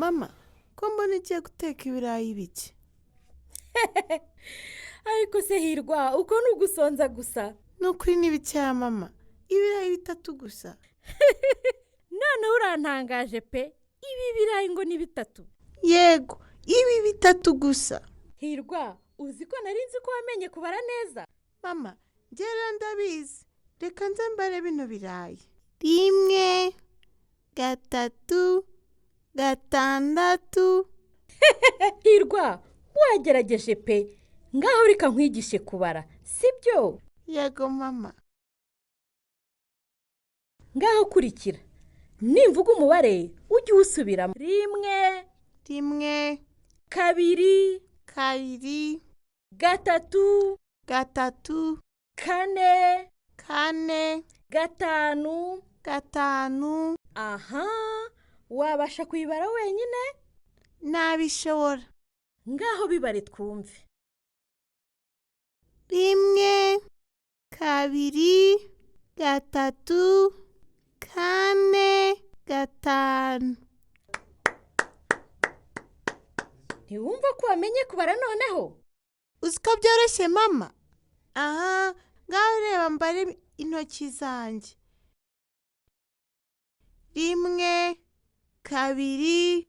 Mama, ko mbona ugiye guteka ibirayi bike? Ariko se Hirwa, uko ni ugusonza gusa? Ni ukuri ni bikeya mama, ibirayi 3 gusa. Noneho urantangaje pe, ibi birayi ngo ni 3. Yego, ibi 3 gusa. Hirwa, uzi ko nari nzi ko wamenye kubara neza? Mama, njyewe ndabizi, reka nze mbare bino birayi. 1, 3, 6. Hirwa, wagerageje pe, ngaho reka nkwigishe kubara, sibyo? Yego mama. Ngaho kurikira, nimvuga umubare ujye usubiramo. 1, 1, 2, 2, 3, 3, 4, 4, 5. 5. Aha, wabasha kuyibara wenyine? Nabishobora. Ngaho bibare twumve. 1, 2, 3, 4, 5. Ntiwumva ko wamenye kubara noneho? Uzi ko byoroshye mama? Aha, ngaho reba mbare intoki zanjye. 1, 2, 3,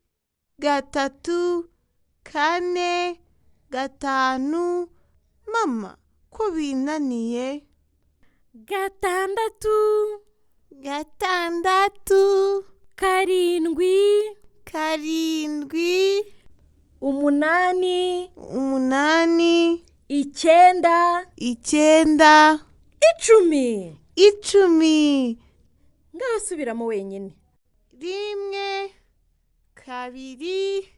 4, 5. Mama, ko binaniye? 6, 6, 7, 7, 8, 8, 9, 9, 10. 10. Ngaho subiramo wenyine. 1, 2, 3,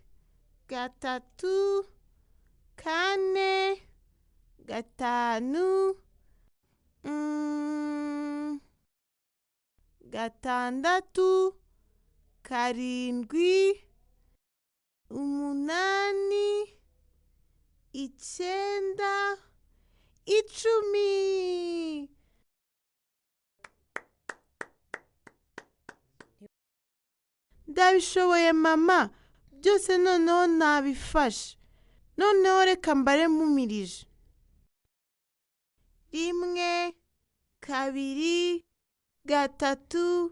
4, 5, 6, 7, 8, 9, 10. Ndabishoboye mama, byose noneho nabifashe. Noneho reka mbare mumirije. 1, 2, 3, 4,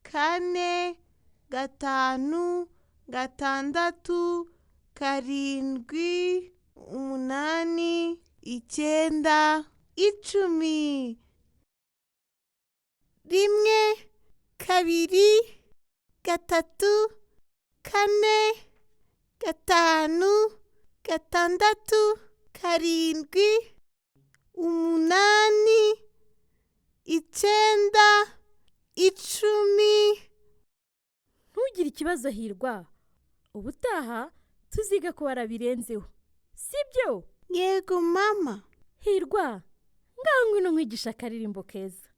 5, 6, 7, 8, 9, 10. 1, 2, 3, 4, 5, 6, 7, 8, 9, 10. Ntugire ikibazo Hirwa, ubutaha tuziga kubara birenzeho, sibyo? Yego mama. Hirwa, ngaho ngwino nkwigisha akaririmbo keza.